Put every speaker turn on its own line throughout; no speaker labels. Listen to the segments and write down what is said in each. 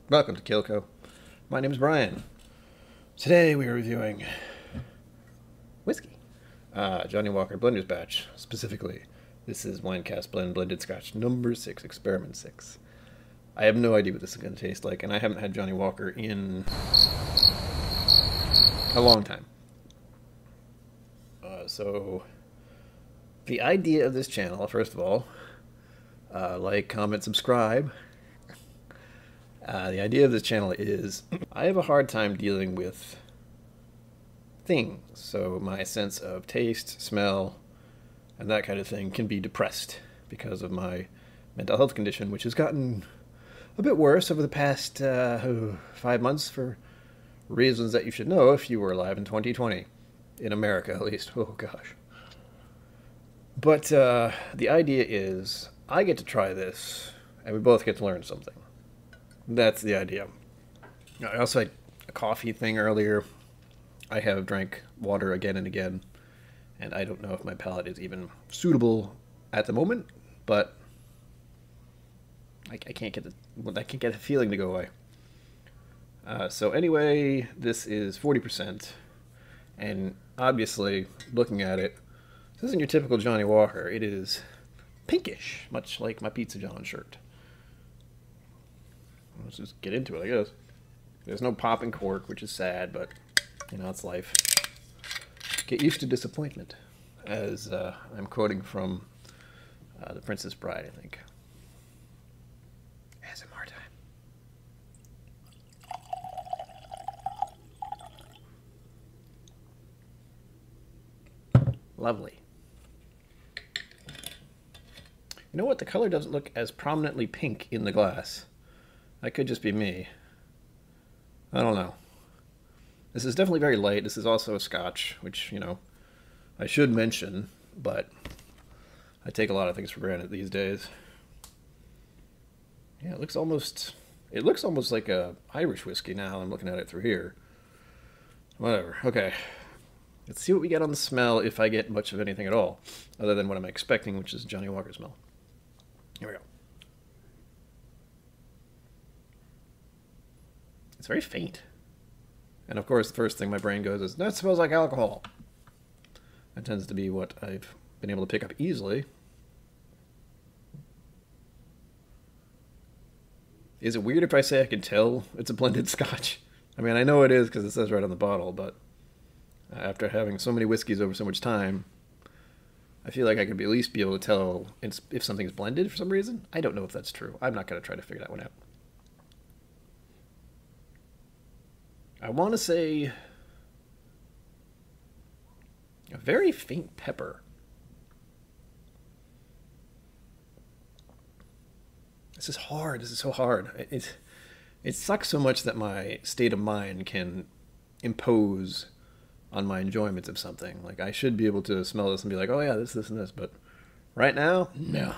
Welcome to KIllco. My name is Brian. Today we are reviewing whiskey. Johnnie Walker Blender's Batch. Specifically, this is Wine Cask Blend Blended Scotch number 6, Experiment 6. I have no idea what this is going to taste like, and I haven't had Johnnie Walker in a long time. So, the idea of this channel, first of all, like, comment, subscribe. The idea of this channel is I have a hard time dealing with things, so my sense of taste, smell, and that kind of thing can be depressed because of my mental health condition, which has gotten a bit worse over the past 5 months for reasons that you should know if you were alive in 2020, in America at least. Oh gosh. But the idea is I get to try this, and we both get to learn something. That's the idea. I also had a coffee thing earlier. I have drank water again and again, and I don't know if my palate is even suitable at the moment, but I can't get the feeling to go away. So anyway, this is 40%, and obviously, looking at it, this isn't your typical Johnnie Walker. It is pinkish, much like my Pizza John shirt. Let's just get into it, I guess. There's no popping cork, which is sad, but, you know, it's life. Get used to disappointment, as I'm quoting from The Princess Bride, I think. ASMR time. Lovely. You know what? The color doesn't look as prominently pink in the glass. That could just be me. I don't know. This is definitely very light. This is also a scotch, which, you know, I should mention, but I take a lot of things for granted these days. Yeah, it looks almost like a Irish whiskey now. I'm looking at it through here. Whatever. Okay. Let's see what we get on the smell, if I get much of anything at all, other than what I'm expecting, which is Johnnie Walker smell. Here we go. It's very faint. And of course, the first thing my brain goes is, that smells like alcohol. That tends to be what I've been able to pick up easily. Is it weird if I say I can tell it's a blended scotch? I mean, I know it is because it says right on the bottle, but after having so many whiskeys over so much time, I feel like I could at least be able to tell if something's blended for some reason. I don't know if that's true. I'm not going to try to figure that one out. I want to say a very faint pepper. This is hard. This is so hard. It sucks so much that my state of mind can impose on my enjoyment of something. Like, I should be able to smell this and be like, oh yeah, this, and this. But right now, no.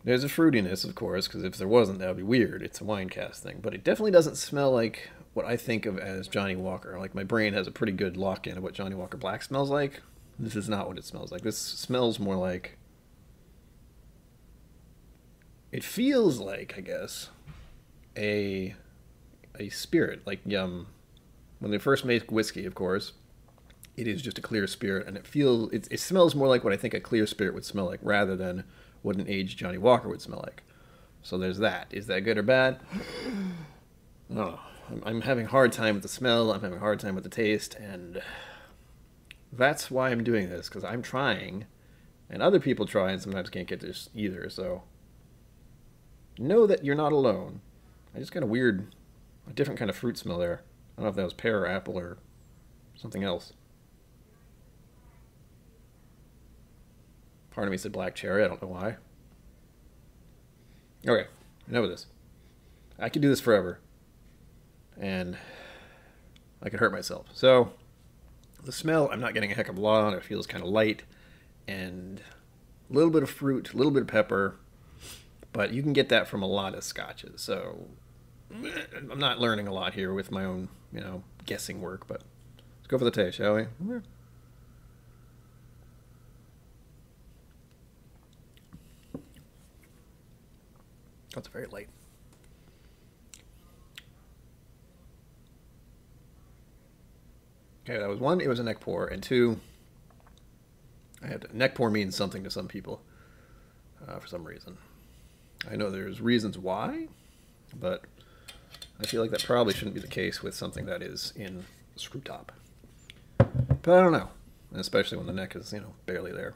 There's a fruitiness, of course, because if there wasn't, that would be weird. It's a wine cask thing. But it definitely doesn't smell like what I think of as Johnnie Walker. Like, my brain has a pretty good lock-in of what Johnnie Walker Black smells like. This is not what it smells like. This smells more like... It feels like, I guess, a spirit. Like, when they first make whiskey, of course, it is just a clear spirit. And it smells more like what I think a clear spirit would smell like, rather than what an aged Johnnie Walker would smell like. So there's that. Is that good or bad? No. I'm having a hard time with the smell. I'm having a hard time with the taste. And that's why I'm doing this, because I'm trying. And other people try and sometimes can't get this either. So know that you're not alone. I just got a different kind of fruit smell there. I don't know if that was pear or apple or something else. Part of me said black cherry. I don't know why. Okay, enough of this. I could do this forever. And I could hurt myself. So, the smell, I'm not getting a heck of a lot on. It feels kind of light. And a little bit of fruit, a little bit of pepper. But you can get that from a lot of scotches. So, I'm not learning a lot here with my own, guessing work. But let's go for the taste, shall we? That's very light. Okay, that was one. It was a neck pour, and two. Neck pour means something to some people, for some reason. I know there's reasons why, but I feel like that probably shouldn't be the case with something that is in a screw top. But I don't know, and especially when the neck is, barely there.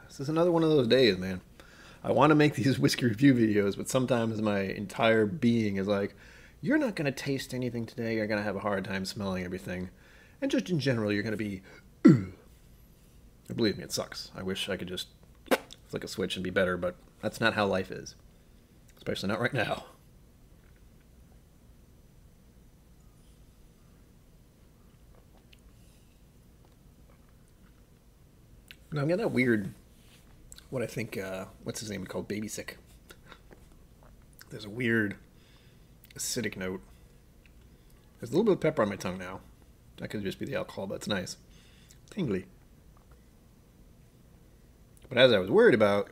This is another one of those days, man. I want to make these whiskey review videos, but sometimes my entire being is like, you're not going to taste anything today. You're going to have a hard time smelling everything. And just in general, you're going to be, ugh. Believe me, it sucks. I wish I could just flick a switch and be better, but that's not how life is. Especially not right now. Now, I'm getting that weird, what I think, what's his name called? Baby sick. There's a weird acidic note. There's a little bit of pepper on my tongue now. That could just be the alcohol, but it's nice. Tingly. But as I was worried about,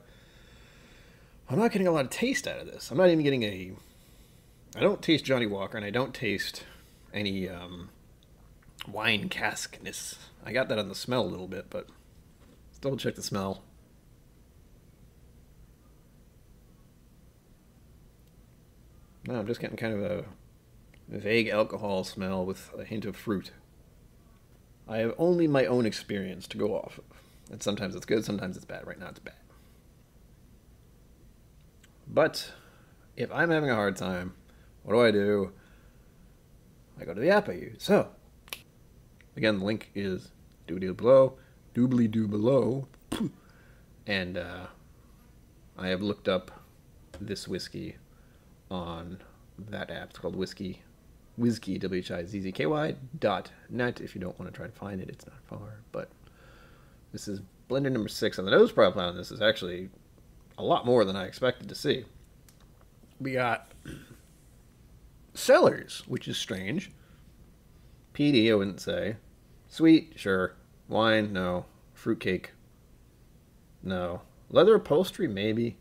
I'm not getting a lot of taste out of this. I'm not even getting I don't taste Johnnie Walker, and I don't taste any wine caskness. I got that on the smell a little bit, but let's double check the smell. No, I'm just getting kind of a vague alcohol smell with a hint of fruit. I have only my own experience to go off of. And sometimes it's good, sometimes it's bad. Right now it's bad. But if I'm having a hard time, what do? I go to the app I use. So, again, the link is doobly below. And I have looked up this whiskey on that app. It's called Whizzky, WHIZZKY.net. If you don't want to try to find it, it's not far. But this is blender number 6, and the nose profile on this is actually a lot more than I expected to see. We got cellars, which is strange. PD, I wouldn't say. Sweet, sure. Wine, no. Fruitcake, no. Leather upholstery, maybe.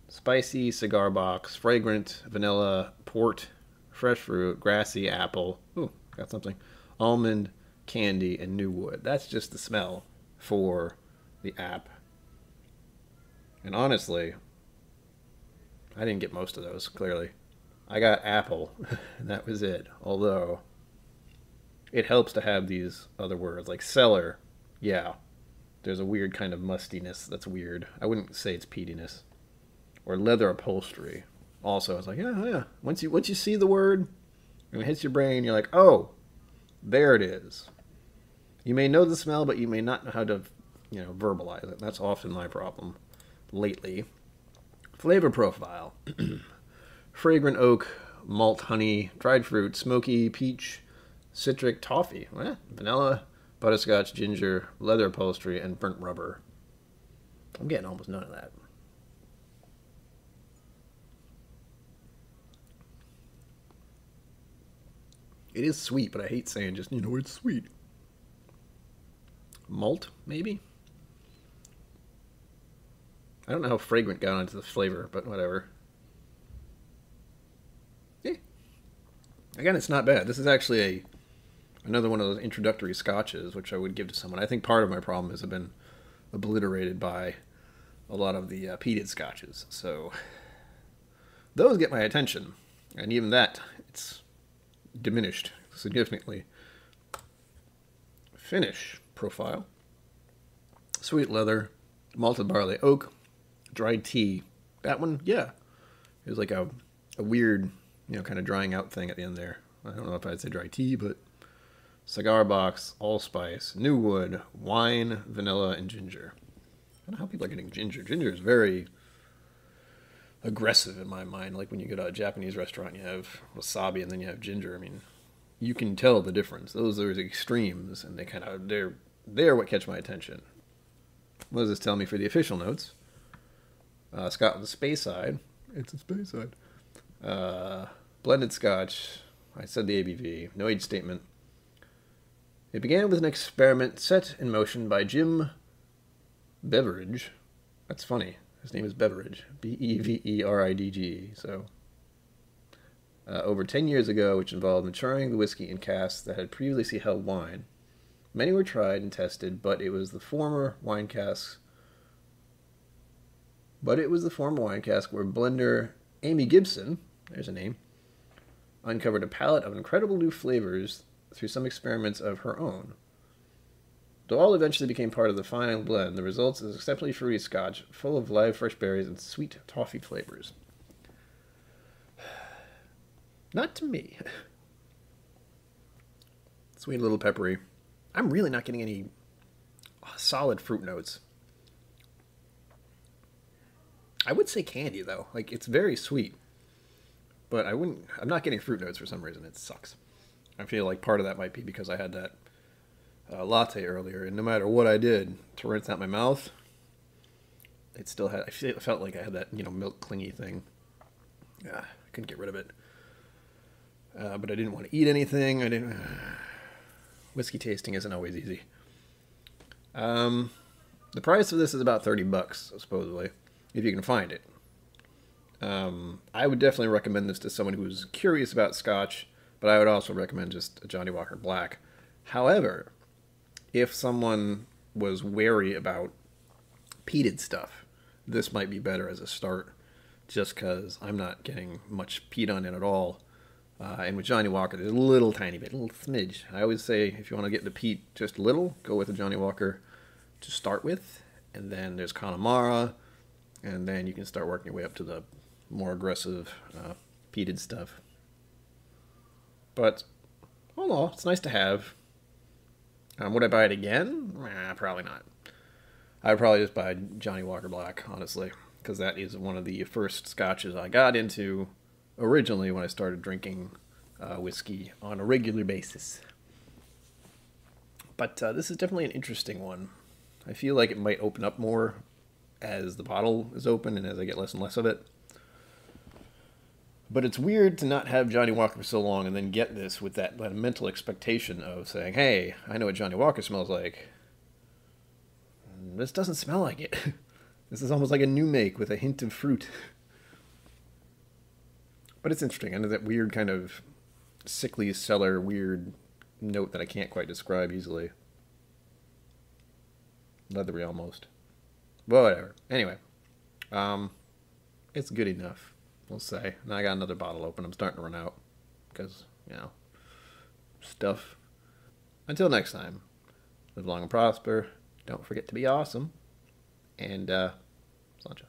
Spicy, cigar box, fragrant, vanilla, port, fresh fruit, grassy, apple. Ooh, got something. Almond, candy, and new wood. That's just the smell for the app. And honestly, I didn't get most of those, clearly. I got apple, and that was it. Although, it helps to have these other words, like cellar. Yeah, there's a weird kind of mustiness that's weird. I wouldn't say it's peatiness. Or leather upholstery. Also, I was like, yeah. Once you see the word, and it hits your brain, you're like, oh, there it is. You may know the smell, but you may not know how to, verbalize it. That's often my problem lately. Flavor profile. Fragrant oak, malt honey, dried fruit, smoky, peach, citric, toffee, vanilla, butterscotch, ginger, leather upholstery, and burnt rubber. I'm getting almost none of that. It is sweet, but I hate saying just, it's sweet. Malt, maybe? I don't know how fragrant got onto the flavor, but whatever. Yeah. Again, it's not bad. This is actually another one of those introductory scotches, which I would give to someone. I think part of my problem has been obliterated by a lot of the peated scotches. So those get my attention. And even that, it's diminished significantly. Finish profile. Sweet leather, malted barley, oak, dried tea. That one, yeah. It was like a weird, kind of drying out thing at the end there. I don't know if I'd say dry tea, but cigar box, allspice, new wood, wine, vanilla, and ginger. I don't know how people are getting ginger. Ginger is very aggressive in my mind. Like when you go to a Japanese restaurant, you have wasabi and then you have ginger. I mean, you can tell the difference. Those are extremes, and they're what catch my attention. What does this tell me for the official notes? Scotland's Speyside. It's a Speyside. Blended Scotch. I said the ABV. No age statement. It began with an experiment set in motion by Jim beverage. That's funny. His name is Beveridge. Beveridge. So, over 10 years ago, which involved maturing the whiskey in casks that had previously held wine. Many were tried and tested, but it was the former wine cask where blender Amy Gibson, there's a name, uncovered a palette of incredible new flavors through some experiments of her own. Though all eventually became part of the final blend, the result is exceptionally fruity scotch, full of live fresh berries and sweet toffee flavors. Not to me. Sweet, a little peppery. I'm really not getting any solid fruit notes. I would say candy, though. Like, it's very sweet. But I'm not getting fruit notes for some reason. It sucks. I feel like part of that might be because I had that latte earlier, and no matter what I did to rinse out my mouth, it still had, I felt like I had that, milk clingy thing. I couldn't get rid of it. But I didn't want to eat anything. Whiskey tasting isn't always easy. The price of this is about $30, supposedly, if you can find it. I would definitely recommend this to someone who's curious about Scotch, but I would also recommend just a Johnnie Walker Black. However, if someone was wary about peated stuff, this might be better as a start, just because I'm not getting much peat on it at all. And with Johnnie Walker, there's a little tiny bit, a little smidge. I always say if you want to get the peat just a little, go with a Johnnie Walker to start with. And then there's Connemara, and then you can start working your way up to the more aggressive peated stuff. But all in all, it's nice to have. Would I buy it again? Probably not. I would probably just buy Johnnie Walker Black, honestly, because that is one of the first scotches I got into originally when I started drinking whiskey on a regular basis. But this is definitely an interesting one. I feel like it might open up more as the bottle is open and as I get less and less of it. But it's weird to not have Johnnie Walker for so long and then get this with that mental expectation of saying, hey, I know what Johnnie Walker smells like. This doesn't smell like it. This is almost like a new make with a hint of fruit. But it's interesting. And that weird kind of sickly cellar weird note that I can't quite describe easily. Leathery almost. But whatever. Anyway. It's good enough, we'll say. And I got another bottle open. I'm starting to run out. Because, stuff. Until next time. Live long and prosper. Don't forget to be awesome. And, Sancho.